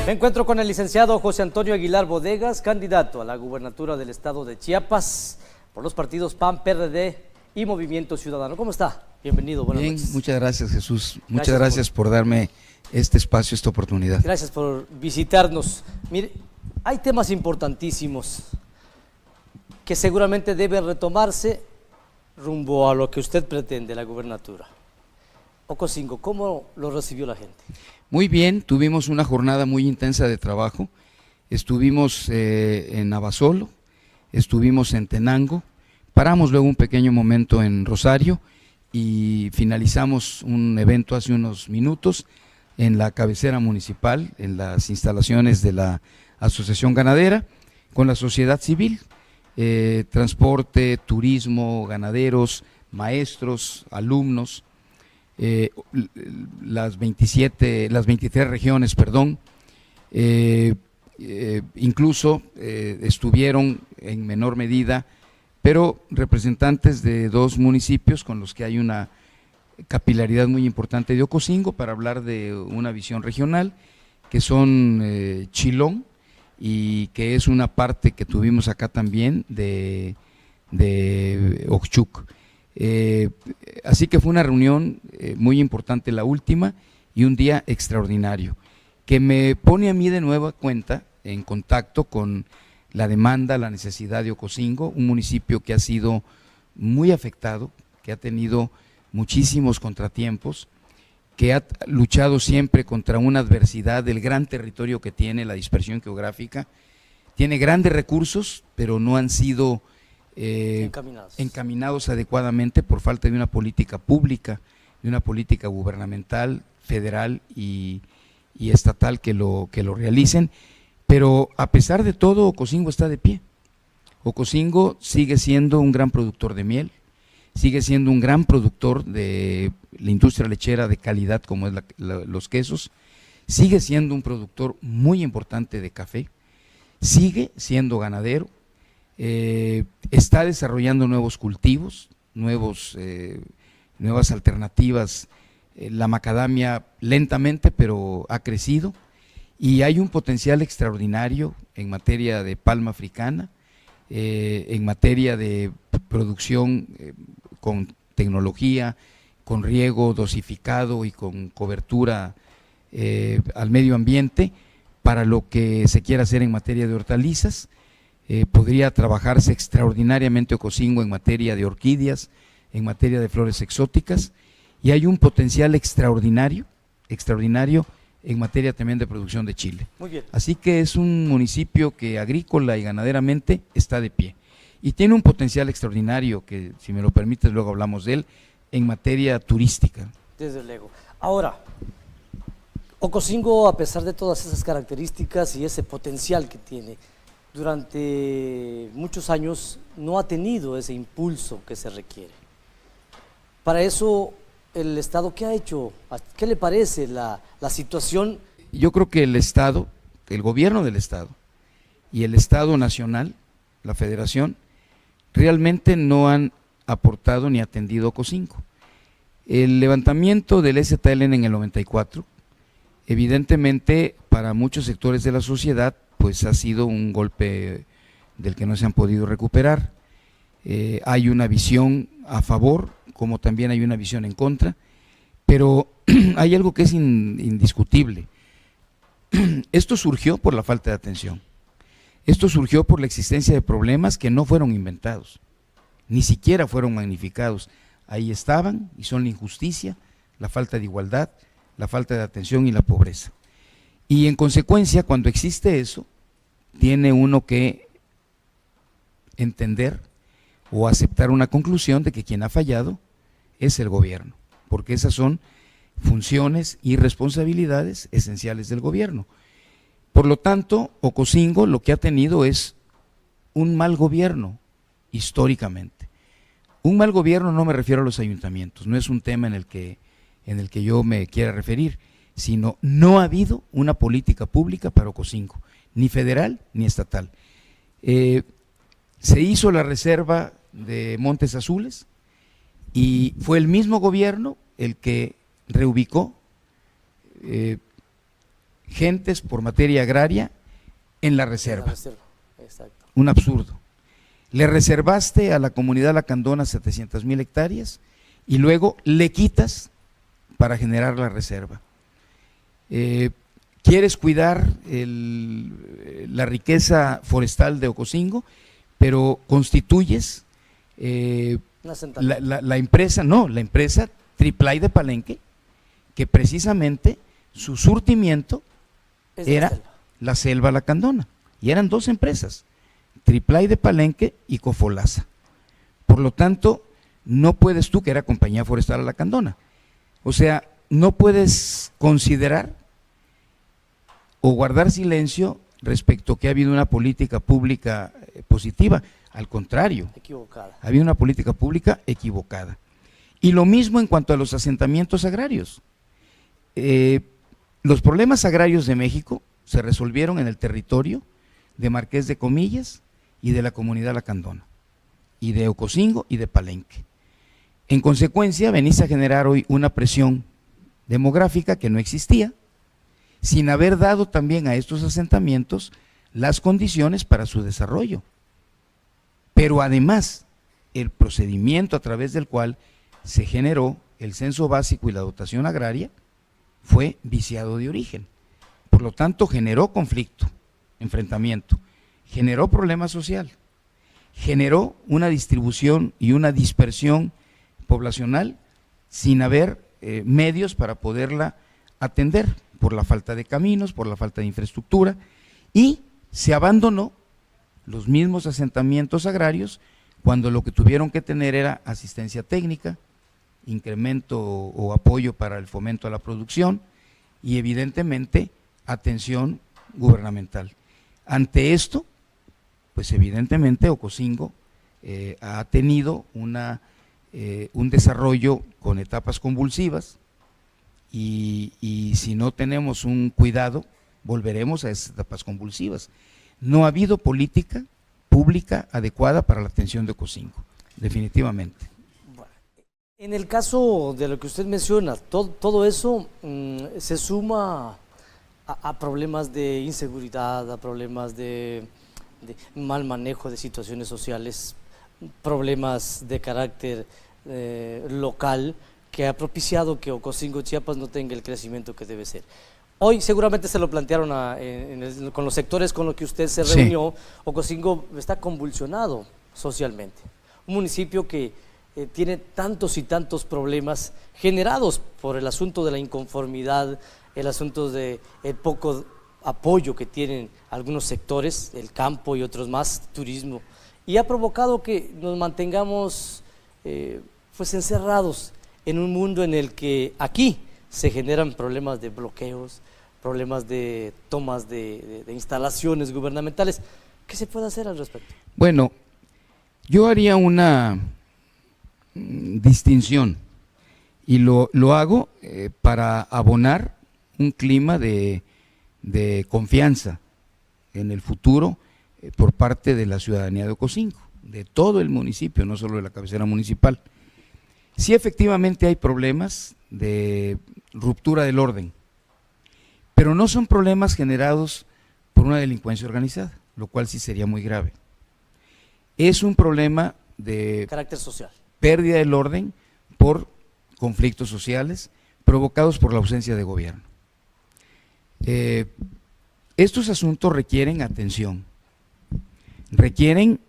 Me encuentro con el licenciado José Antonio Aguilar Bodegas, candidato a la gubernatura del estado de Chiapas por los partidos PAN, PRD y Movimiento Ciudadano. ¿Cómo está? Bienvenido, buenas noches. Muchas gracias, Jesús. Muchas gracias por darme este espacio, esta oportunidad. Gracias por visitarnos. Mire, hay temas importantísimos que seguramente deben retomarse rumbo a lo que usted pretende, la gubernatura. Ocosingo, ¿cómo lo recibió la gente? Muy bien, tuvimos una jornada muy intensa de trabajo. Estuvimos en Abasolo, estuvimos en Tenango, paramos luego un pequeño momento en Rosario y finalizamos un evento hace unos minutos en la cabecera municipal, en las instalaciones de la Asociación Ganadera, con la sociedad civil, transporte, turismo, ganaderos, maestros, alumnos, las 23 regiones, incluso estuvieron en menor medida, pero representantes de dos municipios con los que hay una capilaridad muy importante de Ocosingo para hablar de una visión regional, que son Chilón, y que es una parte que tuvimos acá también de Oxchuc. Así que fue una reunión muy importante, la última, y un día extraordinario, que me pone a mí de nueva cuenta en contacto con la demanda, la necesidad de Ocosingo, un municipio que ha sido muy afectado, que ha tenido muchísimos contratiempos, que ha luchado siempre contra una adversidad del gran territorio que tiene, la dispersión geográfica, tiene grandes recursos, pero no han sido encaminados adecuadamente por falta de una política pública, de una política gubernamental, federal y estatal que lo realicen. Pero a pesar de todo, Ocosingo está de pie. Ocosingo sigue siendo un gran productor de miel, sigue siendo un gran productor de la industria lechera de calidad como es los quesos, sigue siendo un productor muy importante de café, sigue siendo ganadero, está desarrollando nuevos cultivos, nuevas alternativas. La macadamia lentamente pero ha crecido y hay un potencial extraordinario en materia de palma africana, en materia de producción con tecnología, con riego dosificado y con cobertura al medio ambiente para lo que se quiera hacer en materia de hortalizas. Podría trabajarse extraordinariamente Ocosingo en materia de orquídeas, en materia de flores exóticas, y hay un potencial extraordinario en materia también de producción de chile. Muy bien. Así que es un municipio que agrícola y ganaderamente está de pie. Y tiene un potencial extraordinario que, si me lo permites, luego hablamos de él, en materia turística. Desde luego. Ahora, Ocosingo, a pesar de todas esas características y ese potencial que tiene, durante muchos años no ha tenido ese impulso que se requiere. Para eso, el Estado, ¿qué ha hecho? ¿Qué le parece la situación? Yo creo que el Estado, el gobierno del Estado y el Estado nacional, la Federación, realmente no han aportado ni atendido Ocosingo. El levantamiento del STLN en el 94, evidentemente para muchos sectores de la sociedad, pues ha sido un golpe del que no se han podido recuperar. Hay una visión a favor, como también hay una visión en contra, pero hay algo que es indiscutible. Esto surgió por la falta de atención, esto surgió por la existencia de problemas que no fueron inventados, ni siquiera fueron magnificados, ahí estaban y son la injusticia, la falta de igualdad, la falta de atención y la pobreza. Y en consecuencia, cuando existe eso, tiene uno que entender o aceptar una conclusión de que quien ha fallado es el gobierno, porque esas son funciones y responsabilidades esenciales del gobierno. Por lo tanto, Ocosingo lo que ha tenido es un mal gobierno históricamente. Un mal gobierno no me refiero a los ayuntamientos, no es un tema en el que yo me quiera referir, sino no ha habido una política pública para Ocosingo, ni federal ni estatal. Se hizo la reserva de Montes Azules y fue el mismo gobierno el que reubicó gentes por materia agraria en la La reserva. reserva, exacto. Un absurdo. Le reservaste a la comunidad lacandona 700,000 hectáreas y luego le quitas para generar la reserva. Quieres cuidar la riqueza forestal de Ocosingo, pero constituyes la empresa, no, la empresa Triplay de Palenque, que precisamente su surtimiento era la selva lacandona, y eran dos empresas, Triplay de Palenque y Cofolasa. Por lo tanto, no puedes tú, que era Compañía Forestal Lacandona, o sea, no puedes considerar o guardar silencio respecto a que ha habido una política pública positiva. Al contrario, equivocada. Había una política pública equivocada. Y lo mismo en cuanto a los asentamientos agrarios. Los problemas agrarios de México se resolvieron en el territorio de Marqués de Comillas y de la comunidad lacandona, y de Ocosingo y de Palenque. En consecuencia, venís a generar hoy una presión demográfica que no existía, sin haber dado también a estos asentamientos las condiciones para su desarrollo. Pero además, el procedimiento a través del cual se generó el censo básico y la dotación agraria fue viciado de origen. Por lo tanto, generó conflicto, enfrentamiento, generó problema social, generó una distribución y una dispersión poblacional sin haber medios para poderla atender, por la falta de caminos, por la falta de infraestructura, y se abandonó los mismos asentamientos agrarios cuando lo que tuvieron que tener era asistencia técnica, incremento o apoyo para el fomento a la producción y evidentemente atención gubernamental. Ante esto, pues evidentemente Ocosingo ha tenido un desarrollo con etapas convulsivas, y si no tenemos un cuidado, volveremos a esas etapas convulsivas. No ha habido política pública adecuada para la atención de Ocosingo, definitivamente. Bueno, en el caso de lo que usted menciona, todo eso se suma a problemas de inseguridad, a problemas de mal manejo de situaciones sociales, problemas de carácter local, que ha propiciado que Ocosingo, Chiapas, no tenga el crecimiento que debe ser. Hoy seguramente se lo plantearon con los sectores con los que usted se reunió. Sí. Ocosingo está convulsionado socialmente. Un municipio que tiene tantos y tantos problemas generados por el asunto de la inconformidad, el asunto del poco apoyo que tienen algunos sectores, el campo y otros más, turismo, y ha provocado que nos mantengamos pues encerrados en un mundo en el que aquí se generan problemas de bloqueos, problemas de tomas de instalaciones gubernamentales. ¿Qué se puede hacer al respecto? Bueno, yo haría una distinción y lo hago para abonar un clima de confianza en el futuro por parte de la ciudadanía de Ocosingo, de todo el municipio, no solo de la cabecera municipal. Sí, efectivamente hay problemas de ruptura del orden, pero no son problemas generados por una delincuencia organizada, lo cual sí sería muy grave. Es un problema de carácter social, pérdida del orden por conflictos sociales provocados por la ausencia de gobierno. Estos asuntos requieren atención, requieren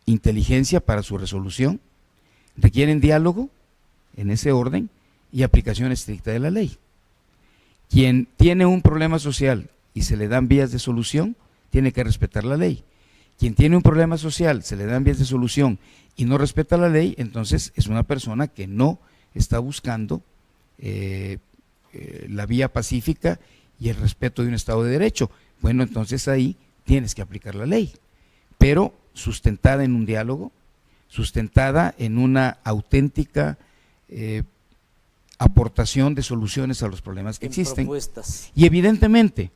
inteligencia para su resolución, requieren diálogo en ese orden y aplicación estricta de la ley. Quien tiene un problema social y se le dan vías de solución, tiene que respetar la ley. Quien tiene un problema social, se le dan vías de solución y no respeta la ley, entonces es una persona que no está buscando la vía pacífica y el respeto de un Estado de Derecho. Bueno, entonces ahí tienes que aplicar la ley, pero sustentada en un diálogo, sustentada en una auténtica aportación de soluciones a los problemas que existen. Propuestas. Y evidentemente,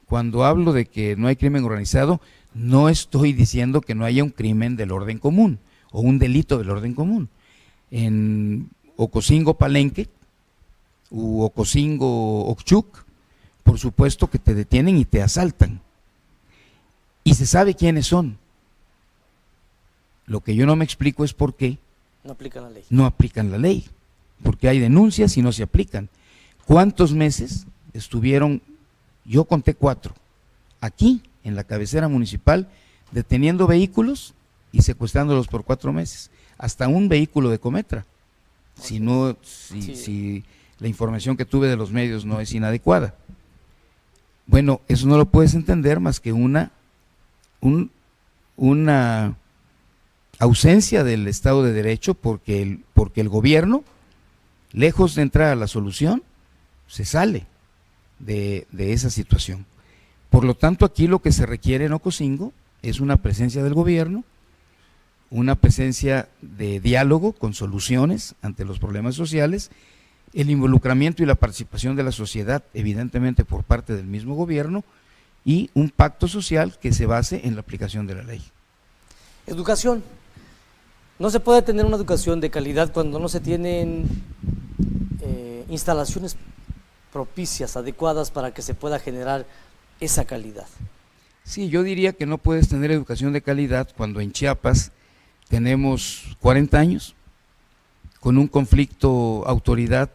cuando hablo de que no hay crimen organizado, no estoy diciendo que no haya un crimen del orden común o un delito del orden común. En Ocosingo Palenque u Ocosingo Ochuc por supuesto que te detienen y te asaltan. Y se sabe quiénes son. Lo que yo no me explico es por qué no aplican la ley. No aplican la ley, porque hay denuncias y no se aplican. ¿Cuántos meses estuvieron? Yo conté 4, aquí en la cabecera municipal, deteniendo vehículos y secuestrándolos por 4 meses, hasta un vehículo de Cometra, si la información que tuve de los medios no es inadecuada. Bueno, eso no lo puedes entender más que una ausencia del Estado de Derecho, porque el gobierno, lejos de entrar a la solución, se sale de esa situación. Por lo tanto, aquí lo que se requiere en Ocosingo es una presencia del gobierno, una presencia de diálogo con soluciones ante los problemas sociales, el involucramiento y la participación de la sociedad, evidentemente por parte del mismo gobierno, y un pacto social que se base en la aplicación de la ley. Educación. No se puede tener una educación de calidad cuando no se tienen instalaciones propicias, adecuadas para que se pueda generar esa calidad. Sí, yo diría que no puedes tener educación de calidad cuando en Chiapas tenemos 40 años con un conflicto autoridad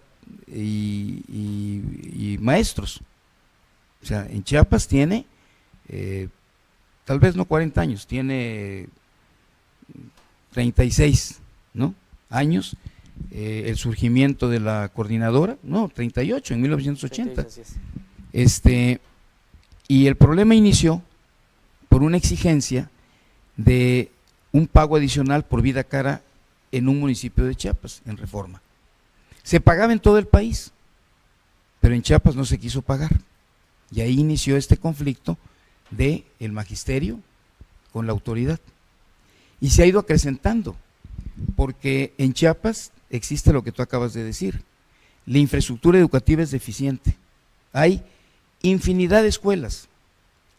y maestros. O sea, en Chiapas tiene, tal vez no 40 años, tiene 36, ¿no?, años, el surgimiento de la coordinadora, no, 38, en 1980. 38, y el problema inició por una exigencia de un pago adicional por vida cara en un municipio de Chiapas, en Reforma. Se pagaba en todo el país, pero en Chiapas no se quiso pagar. Y ahí inició este conflicto del magisterio con la autoridad. Y se ha ido acrecentando, porque en Chiapas existe lo que tú acabas de decir. La infraestructura educativa es deficiente. Hay infinidad de escuelas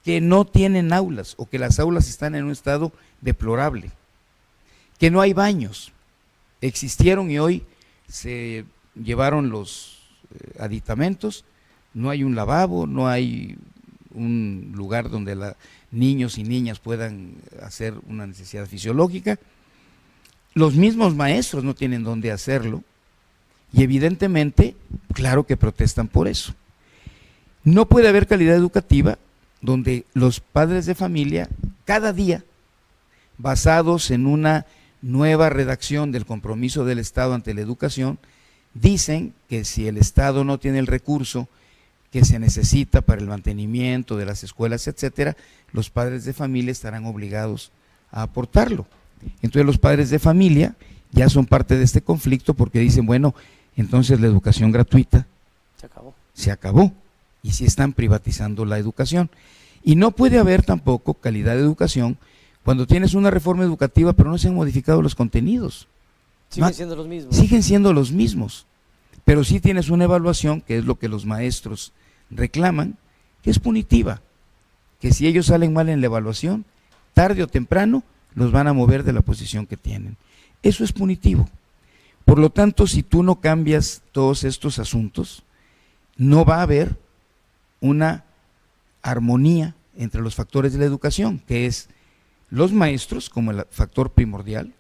que no tienen aulas o que las aulas están en un estado deplorable, que no hay baños. Existieron y hoy se llevaron los aditamentos, no hay un lavabo, no hay un lugar donde niños y niñas puedan hacer una necesidad fisiológica. Los mismos maestros no tienen dónde hacerlo y evidentemente, claro que protestan por eso. No puede haber calidad educativa donde los padres de familia, cada día, basados en una nueva redacción del compromiso del Estado ante la educación, dicen que si el Estado no tiene el recurso que se necesita para el mantenimiento de las escuelas, etcétera, los padres de familia estarán obligados a aportarlo. Entonces los padres de familia ya son parte de este conflicto porque dicen, bueno, entonces la educación gratuita se acabó y si están privatizando la educación. Y no puede haber tampoco calidad de educación cuando tienes una reforma educativa pero no se han modificado los contenidos. Siguen siendo los mismos. Siguen siendo los mismos, pero sí tienes una evaluación, que es lo que los maestros reclaman, que es punitiva, que si ellos salen mal en la evaluación, tarde o temprano los van a mover de la posición que tienen. Eso es punitivo. Por lo tanto, si tú no cambias todos estos asuntos, no va a haber una armonía entre los factores de la educación, que es los maestros como el factor primordial,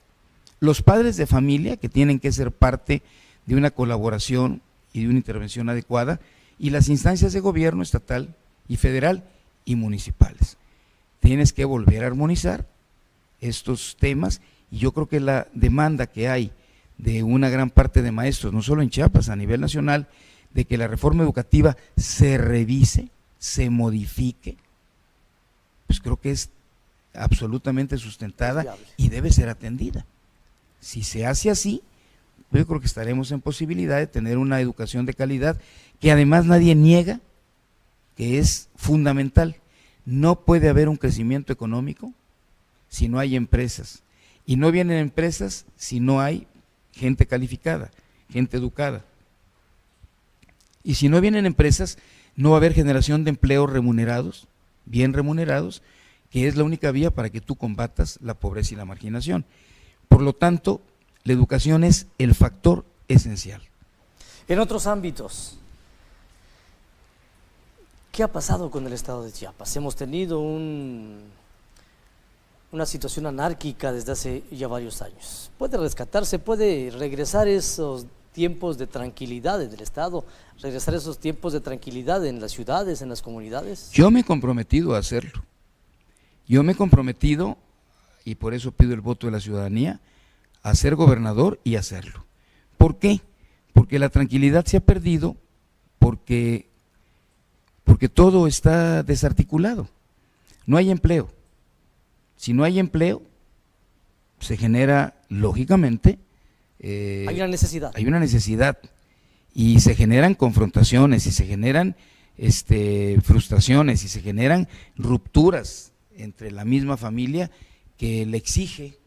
los padres de familia, que tienen que ser parte de una colaboración y de una intervención adecuada, y las instancias de gobierno estatal y federal y municipales. Tienes que volver a armonizar estos temas, y yo creo que la demanda que hay de una gran parte de maestros, no solo en Chiapas, a nivel nacional, de que la reforma educativa se revise, se modifique, pues creo que es absolutamente sustentada y debe ser atendida. Si se hace así, yo creo que estaremos en posibilidad de tener una educación de calidad que además nadie niega que es fundamental. No puede haber un crecimiento económico si no hay empresas, y no vienen empresas si no hay gente calificada, gente educada. Y si no vienen empresas, no va a haber generación de empleos remunerados, bien remunerados, que es la única vía para que tú combatas la pobreza y la marginación. Por lo tanto, la educación es el factor esencial. En otros ámbitos, ¿Qué ha pasado con el estado de Chiapas? Hemos tenido una situación anárquica desde hace ya varios años. ¿Puede rescatarse, puede regresar esos tiempos de tranquilidad en el estado, regresar esos tiempos de tranquilidad en las ciudades, en las comunidades? Yo me he comprometido a hacerlo. Yo me he comprometido, y por eso pido el voto de la ciudadanía, a ser gobernador y hacerlo. ¿Por qué? Porque la tranquilidad se ha perdido, porque todo está desarticulado. No hay empleo. Si no hay empleo, se genera, lógicamente, hay una necesidad. Hay una necesidad, y se generan confrontaciones, y se generan frustraciones, y se generan rupturas entre la misma familia que le exige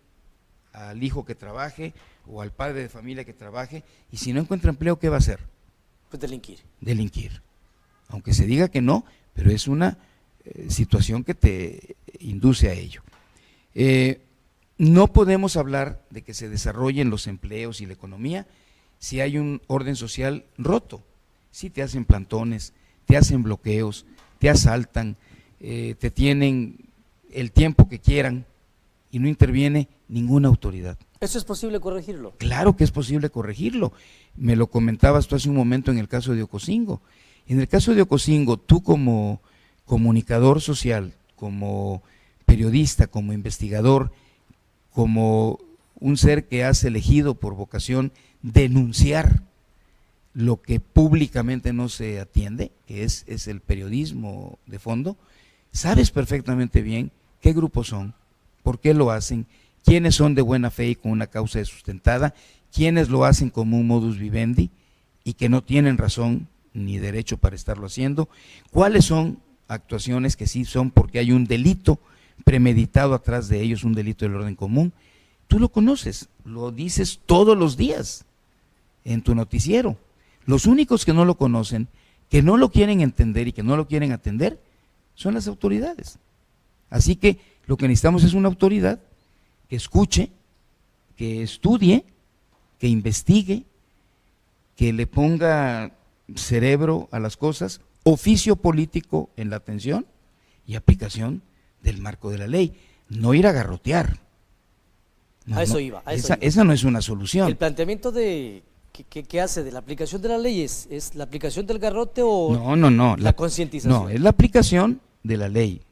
al hijo que trabaje o al padre de familia que trabaje, y si no encuentra empleo, ¿qué va a hacer? Pues delinquir. Delinquir. Aunque se diga que no, pero es una situación que te induce a ello. No podemos hablar de que se desarrollen los empleos y la economía si hay un orden social roto. Si te hacen plantones, te hacen bloqueos, te asaltan, te tienen el tiempo que quieran y no interviene ninguna autoridad. ¿Eso es posible corregirlo? Claro que es posible corregirlo. Me lo comentabas tú hace un momento en el caso de Ocosingo. En el caso de Ocosingo, tú como comunicador social, como periodista, como investigador, como un ser que has elegido por vocación denunciar lo que públicamente no se atiende, que es el periodismo de fondo, sabes perfectamente bien qué grupos son, por qué lo hacen, quiénes son de buena fe y con una causa sustentada, quiénes lo hacen como un modus vivendi y que no tienen razón ni derecho para estarlo haciendo, cuáles son actuaciones que sí son porque hay un delito premeditado atrás de ellos, un delito del orden común. Tú lo conoces, lo dices todos los días en tu noticiero. Los únicos que no lo conocen, que no lo quieren entender y que no lo quieren atender, son las autoridades. Así que lo que necesitamos es una autoridad que escuche, que estudie, que investigue, que le ponga cerebro a las cosas, oficio político en la atención y aplicación del marco de la ley, no ir a garrotear. No, a eso no, iba. Esa no es una solución. El planteamiento ¿qué hace de la aplicación de la ley? ¿Es la aplicación del garrote o no, la concientización? No, es la aplicación de la ley,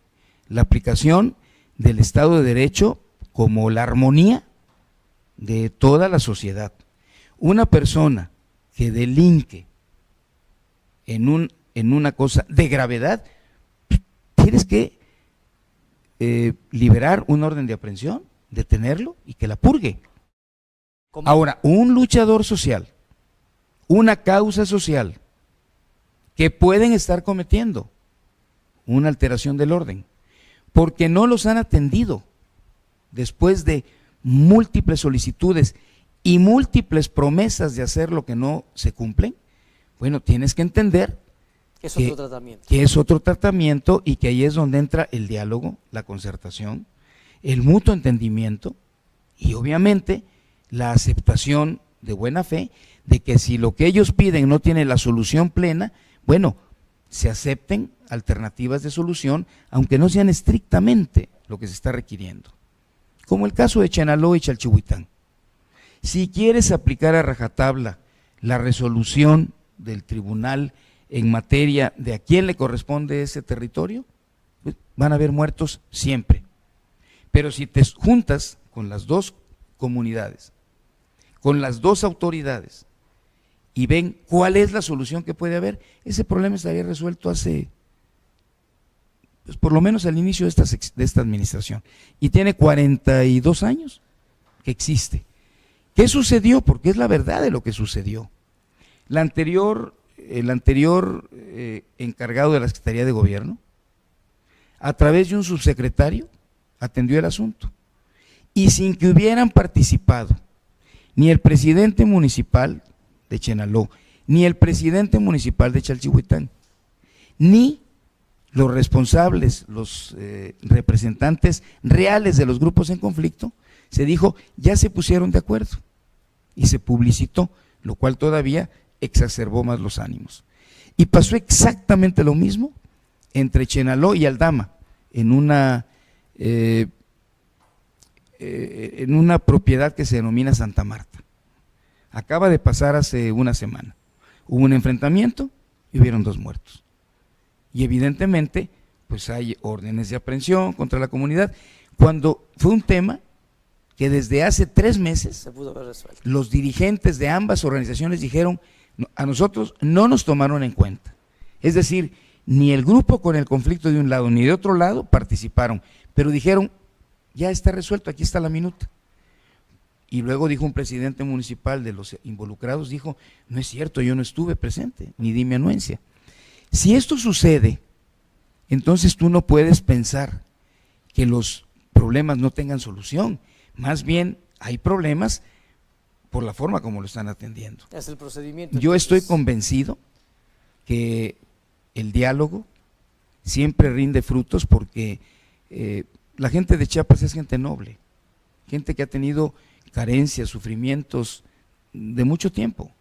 la aplicación del Estado de Derecho como la armonía de toda la sociedad. Una persona que delinque en una cosa de gravedad, tienes que liberar un orden de aprehensión, detenerlo y que la purgue. ¿Cómo? Ahora, un luchador social, una causa social, que pueden estar cometiendo una alteración del orden, porque no los han atendido después de múltiples solicitudes y múltiples promesas de hacer lo que no se cumplen, bueno, tienes que entender que otro tratamiento. Que es otro tratamiento y que ahí es donde entra el diálogo, la concertación, el mutuo entendimiento y obviamente la aceptación de buena fe de que si lo que ellos piden no tiene la solución plena, bueno, se acepten alternativas de solución, aunque no sean estrictamente lo que se está requiriendo. Como el caso de Chenaló y Chalchihuitán. Si quieres aplicar a rajatabla la resolución del tribunal en materia de a quién le corresponde ese territorio, pues van a haber muertos siempre. Pero si te juntas con las dos comunidades, con las dos autoridades, y ven cuál es la solución que puede haber, ese problema estaría resuelto hace, pues por lo menos al inicio de esta administración. Y tiene 42 años que existe. ¿Qué sucedió? Porque es la verdad de lo que sucedió. El anterior encargado de la Secretaría de Gobierno, a través de un subsecretario, atendió el asunto. Y sin que hubieran participado ni el presidente municipal de Chenaló, ni el presidente municipal de Chalchihuitán, ni los responsables, los representantes reales de los grupos en conflicto, se dijo, ya se pusieron de acuerdo y se publicitó, lo cual todavía exacerbó más los ánimos. Y pasó exactamente lo mismo entre Chenaló y Aldama, en una propiedad que se denomina Santa Marta. Acaba de pasar hace una semana. Hubo un enfrentamiento y hubieron 2 muertos. Y evidentemente, pues hay órdenes de aprehensión contra la comunidad, cuando fue un tema que desde hace 3 meses Se pudo haber resuelto. los dirigentes de ambas organizaciones dijeron, a nosotros no nos tomaron en cuenta. Es decir, ni el grupo con el conflicto de un lado ni de otro lado participaron, pero dijeron, ya está resuelto, aquí está la minuta. Y luego dijo un presidente municipal de los involucrados, dijo, no es cierto, yo no estuve presente, ni di mi anuencia. Si esto sucede, entonces tú no puedes pensar que los problemas no tengan solución, más bien hay problemas por la forma como lo están atendiendo. Es el procedimiento. Yo estoy entonces, convencido que el diálogo siempre rinde frutos porque la gente de Chiapas es gente noble, gente que ha tenido carencias, sufrimientos de mucho tiempo,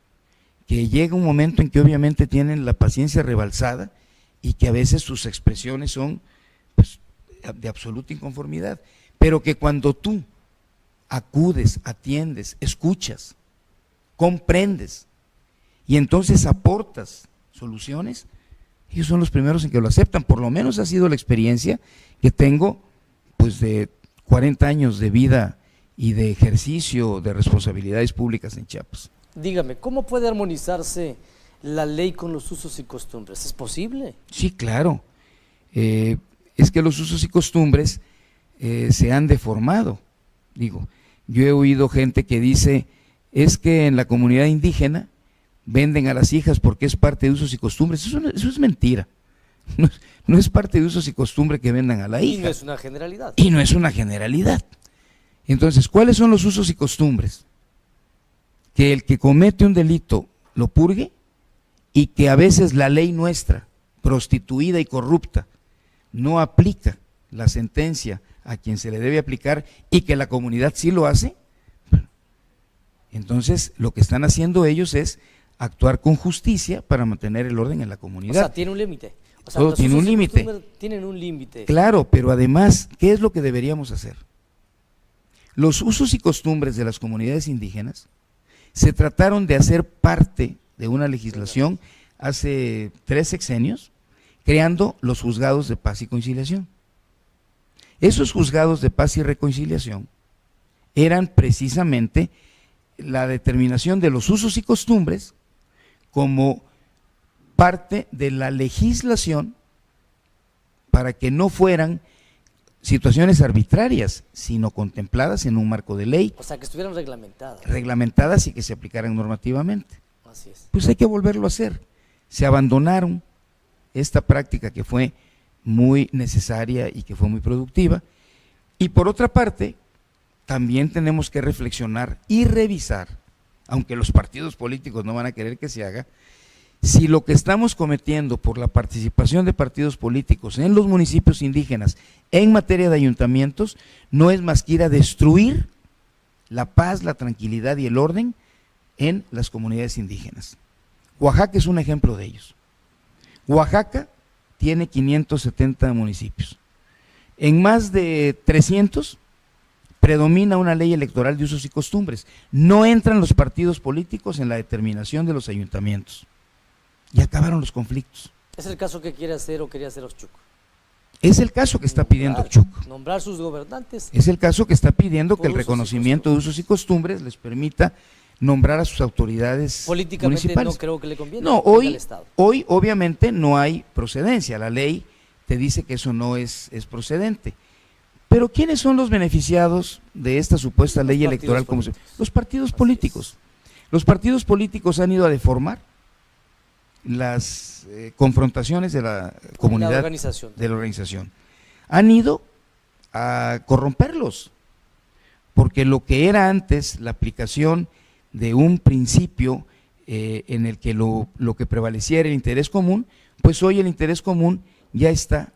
que llega un momento en que obviamente tienen la paciencia rebalsada y que a veces sus expresiones son pues, de absoluta inconformidad, pero que cuando tú acudes, atiendes, escuchas, comprendes y entonces aportas soluciones, ellos son los primeros en que lo aceptan. Por lo menos ha sido la experiencia que tengo pues de 40 años de vida y de ejercicio de responsabilidades públicas en Chiapas. Dígame, ¿cómo puede armonizarse la ley con los usos y costumbres? ¿Es posible? Sí, claro. Es que los usos y costumbres se han deformado. Digo, yo he oído gente que dice, es que en la comunidad indígena venden a las hijas porque es parte de usos y costumbres. Eso es mentira. No es parte de usos y costumbres que vendan a la hija. Y no es una generalidad. Y no es una generalidad. Entonces, ¿cuáles son los usos y costumbres? Que el que comete un delito lo purgue y que a veces la ley nuestra, prostituida y corrupta, no aplica la sentencia a quien se le debe aplicar y que la comunidad sí lo hace. Entonces, lo que están haciendo ellos es actuar con justicia para mantener el orden en la comunidad. O sea, tiene un límite. O sea, Todo los tiene usos un y límite. costumbres tienen un límite. Claro, pero además, ¿qué es lo que deberíamos hacer? Los usos y costumbres de las comunidades indígenas se trataron de hacer parte de una legislación hace 3 sexenios, creando los juzgados de paz y conciliación. Esos juzgados de paz y reconciliación eran precisamente la determinación de los usos y costumbres como parte de la legislación para que no fueran situaciones arbitrarias, sino contempladas en un marco de ley. O sea, que estuvieran reglamentadas. Reglamentadas y que se aplicaran normativamente. Así es. Pues hay que volverlo a hacer. Se abandonaron esta práctica que fue muy necesaria y que fue muy productiva. Y por otra parte, también tenemos que reflexionar y revisar, aunque los partidos políticos no van a querer que se haga, si lo que estamos cometiendo por la participación de partidos políticos en los municipios indígenas en materia de ayuntamientos no es más que ir a destruir la paz, la tranquilidad y el orden en las comunidades indígenas. Oaxaca es un ejemplo de ellos. Oaxaca tiene 570 municipios. En más de 300 predomina una ley electoral de usos y costumbres. No entran los partidos políticos en la determinación de los ayuntamientos. Y acabaron los conflictos. Es el caso que quiere hacer o quería hacer Oxchuc. Es el caso que está pidiendo Oxchuc. Nombrar sus gobernantes. Es el caso que está pidiendo que Por el usos y reconocimiento de usos y costumbres les permita nombrar a sus autoridades Políticamente municipales. no creo que le conviene. No, al hoy Estado. obviamente no hay procedencia. La ley te dice que eso no es procedente. Pero ¿quiénes son los beneficiados de esta supuesta ley partidos electoral? políticos. Los partidos Así políticos. Los partidos políticos han ido a deformar las confrontaciones de la comunidad, La organización. de la organización. Han ido a corromperlos, porque lo que era antes la aplicación de un principio en el que lo que prevalecía era el interés común, pues hoy el interés común ya está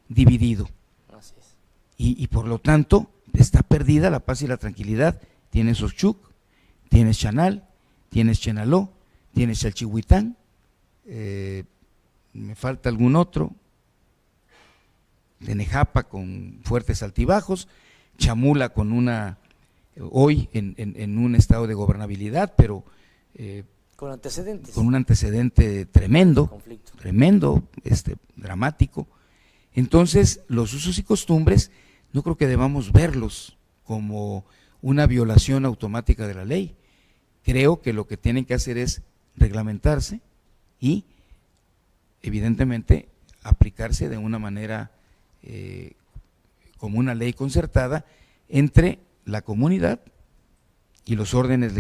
dividido. Así es. Y por lo tanto está perdida la paz y la tranquilidad. Tienes Oxchuc, tienes Chanal, tienes Chenaló, tienes Chalchihuitán, me falta algún otro, Tenejapa con fuertes altibajos, Chamula con hoy en un estado de gobernabilidad, pero con antecedentes. Con un antecedente tremendo, Conflicto. tremendo, dramático. Entonces, los usos y costumbres no creo que debamos verlos como una violación automática de la ley. Creo que lo que tienen que hacer es reglamentarse y, evidentemente, aplicarse de una manera como una ley concertada entre la comunidad y los órdenes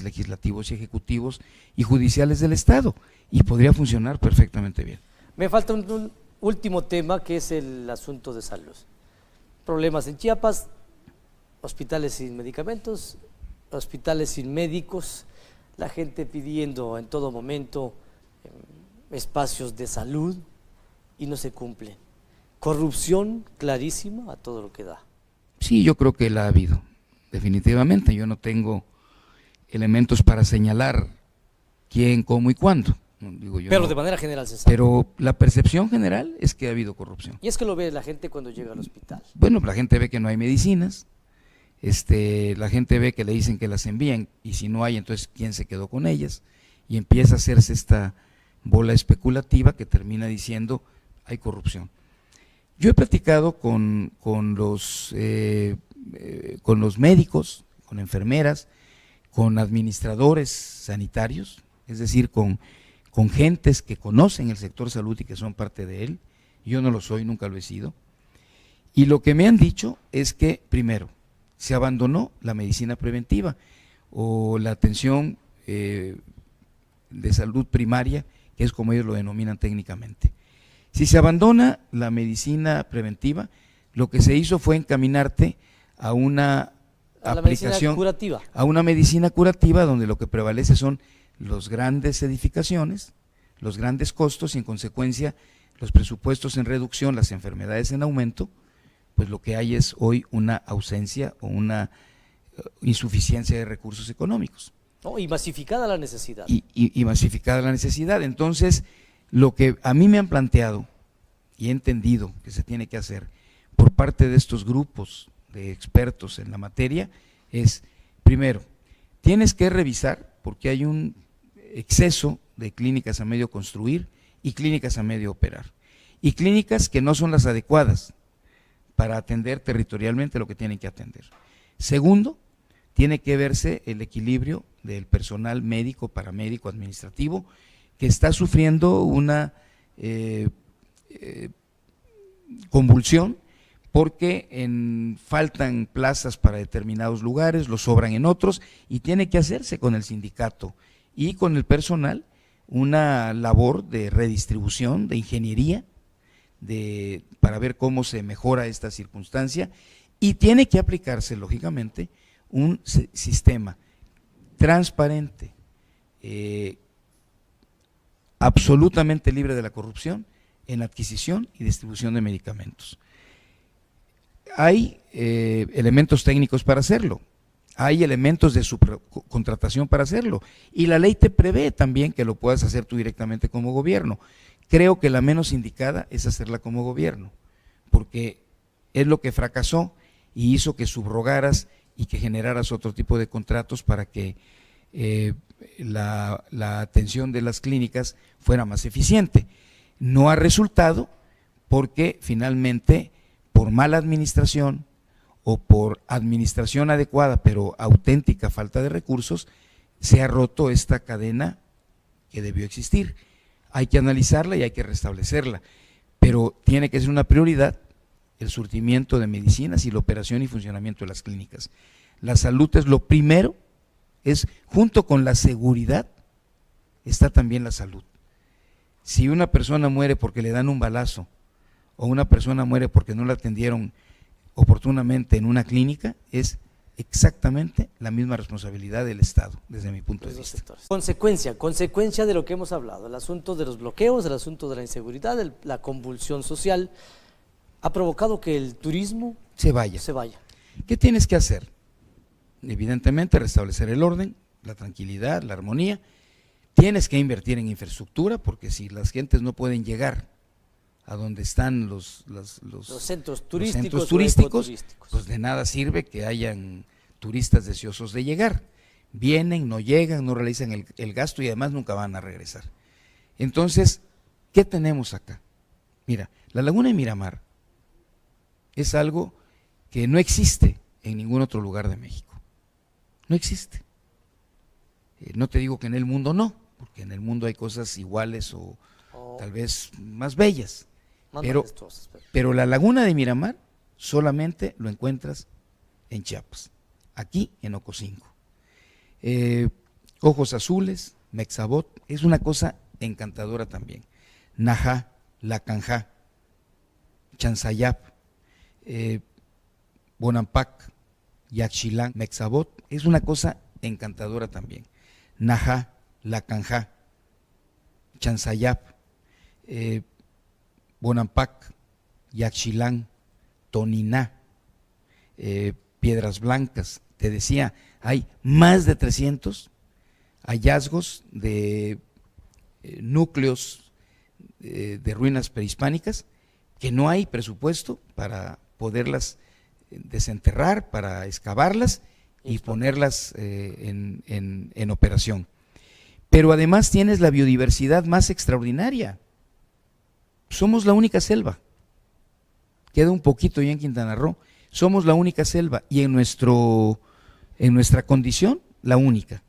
legislativos y ejecutivos y judiciales del Estado, y podría funcionar perfectamente bien. Me falta un último tema, que es el asunto de salud. Problemas en Chiapas, hospitales sin medicamentos, hospitales sin médicos, la gente pidiendo en todo momento espacios de salud y no se cumplen. Corrupción clarísima a todo lo que da. Sí, yo creo que la ha habido, definitivamente. Yo no tengo elementos para señalar quién, cómo y cuándo. Digo, pero no, de manera general se sabe. Pero la percepción general es que ha habido corrupción. Y es que lo ve la gente cuando llega al hospital. Bueno, la gente ve que no hay medicinas, la gente ve que le dicen que las envían, y si no hay, entonces ¿quién se quedó con ellas? Y empieza a hacerse esta bola especulativa que termina diciendo hay corrupción. Yo he platicado con los médicos, con enfermeras, con administradores sanitarios, es decir, con gentes que conocen el sector salud y que son parte de él. Yo no lo soy, nunca lo he sido. Y lo que me han dicho es que, primero, se abandonó la medicina preventiva o la atención de salud primaria, que es como ellos lo denominan técnicamente. Si se abandona la medicina preventiva, lo que se hizo fue encaminarte a una aplicación, curativa. A una medicina curativa donde lo que prevalece son las grandes edificaciones, los grandes costos y en consecuencia los presupuestos en reducción, las enfermedades en aumento. Pues lo que hay es hoy una ausencia o una insuficiencia de recursos económicos. No, y masificada la necesidad. Y masificada la necesidad. Entonces, lo que a mí me han planteado y he entendido que se tiene que hacer por parte de estos grupos de expertos en la materia es, primero, tienes que revisar porque hay un exceso de clínicas a medio construir y clínicas a medio operar. Y clínicas que no son las adecuadas para atender territorialmente lo que tienen que atender. Segundo, tiene que verse el equilibrio del personal médico, paramédico, administrativo, que está sufriendo una convulsión porque faltan plazas para determinados lugares, los sobran en otros, y tiene que hacerse con el sindicato y con el personal una labor de redistribución, de ingeniería, para ver cómo se mejora esta circunstancia, y tiene que aplicarse, lógicamente, un sistema transparente, absolutamente libre de la corrupción en adquisición y distribución de medicamentos. Hay elementos técnicos para hacerlo, hay elementos de subcontratación para hacerlo, y la ley te prevé también que lo puedas hacer tú directamente como gobierno. Creo que la menos indicada es hacerla como gobierno, porque es lo que fracasó y hizo que subrogaras y que generaras otro tipo de contratos para que la atención de las clínicas fuera más eficiente. No ha resultado porque finalmente, por mala administración o por administración adecuada pero auténtica falta de recursos, se ha roto esta cadena que debió existir. Hay que analizarla y hay que restablecerla, pero tiene que ser una prioridad el surtimiento de medicinas y la operación y funcionamiento de las clínicas. La salud es lo primero, junto con la seguridad está también la salud. Si una persona muere porque le dan un balazo o una persona muere porque no la atendieron oportunamente en una clínica, es exactamente la misma responsabilidad del Estado, desde mi punto de vista. Consecuencia de lo que hemos hablado, el asunto de los bloqueos, el asunto de la inseguridad, la convulsión social, ha provocado que el turismo se vaya. ¿Qué tienes que hacer? Evidentemente restablecer el orden, la tranquilidad, la armonía. Tienes que invertir en infraestructura, porque si las gentes no pueden llegar a donde están los centros los turísticos, centros o turísticos, ecoturísticos. pues de nada sirve que hayan turistas deseosos de llegar. Vienen, no llegan, no realizan el gasto y además nunca van a regresar. Entonces, ¿qué tenemos acá? Mira, la laguna de Miramar es algo que no existe en ningún otro lugar de México. No existe. No te digo que en el mundo no, porque en el mundo hay cosas iguales o tal vez más bellas. Pero la laguna de Miramar solamente lo encuentras en Chiapas, aquí en Ocosingo. Ojos Azules, Mexabot, es una cosa encantadora también. Najá, Lacanjá, Chanzayap, Bonampak, Yaxchilán, Mexabot, es una cosa encantadora también. Najá, Lacanjá, Chanzayap, Bonampak, Yaxchilán, Toniná, Piedras Blancas. Te decía, hay más de 300 hallazgos de núcleos de ruinas prehispánicas que no hay presupuesto para poderlas desenterrar, para excavarlas y ponerlas en operación. Pero además tienes la biodiversidad más extraordinaria. Somos la única selva. Queda un poquito ya en Quintana Roo. Somos la única selva y en nuestra condición, la única.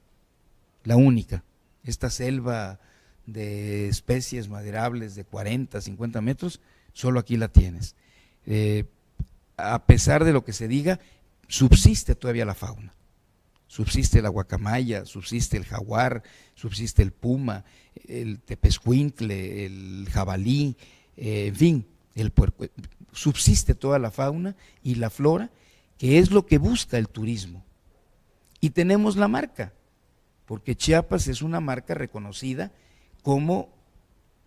Esta selva de especies maderables de 40, 50 metros, solo aquí la tienes. A pesar de lo que se diga, subsiste todavía la fauna. Subsiste la guacamaya, subsiste el jaguar, subsiste el puma, el tepezcuintle, el jabalí, en fin, el puerco. Subsiste toda la fauna y la flora, que es lo que busca el turismo. Y tenemos la marca, porque Chiapas es una marca reconocida como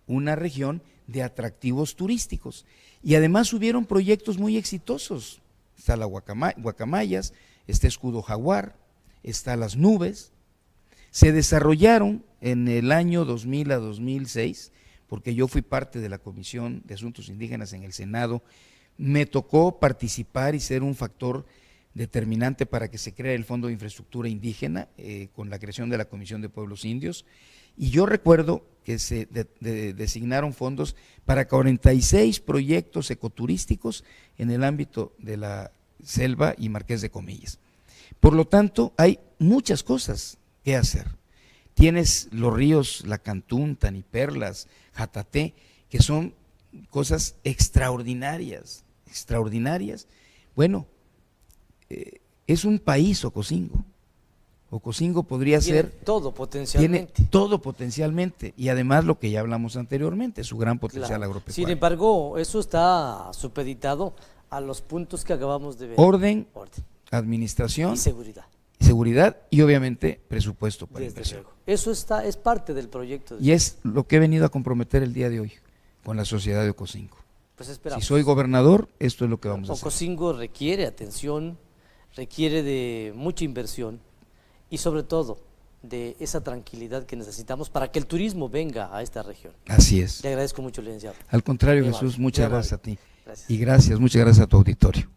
una región de atractivos turísticos. Y además hubieron proyectos muy exitosos. Está la Guacamayas, está Escudo Jaguar, está Las Nubes. Se desarrollaron en el año 2000 a 2006, porque yo fui parte de la Comisión de Asuntos Indígenas en el Senado. Me tocó participar y ser un factor determinante para que se crea el Fondo de Infraestructura Indígena con la creación de la Comisión de Pueblos Indios. Y yo recuerdo que se designaron fondos para 46 proyectos ecoturísticos en el ámbito de la selva y Marqués de Comillas. Por lo tanto, hay muchas cosas que hacer. Tienes los ríos Lacantún, Taniperlas, Jataté, que son cosas extraordinarias. Bueno, es un país Ocosingo. Ocosingo podría ser… Tiene todo potencialmente, y además lo que ya hablamos anteriormente, su gran potencial agropecuario. Sin embargo, eso está supeditado a los puntos que acabamos de ver. Orden, administración y seguridad. Y obviamente presupuesto para inversión. Eso es parte del proyecto. Y es lo que he venido a comprometer el día de hoy con la sociedad de Ocosingo. Pues esperamos. Si soy gobernador, esto es lo que vamos a hacer. Ocosingo requiere atención, requiere de mucha inversión y sobre todo de esa tranquilidad que necesitamos para que el turismo venga a esta región. Así es. Le agradezco mucho, licenciado. Al contrario, Jesús, muchas gracias a ti. Gracias. Y muchas gracias a tu auditorio.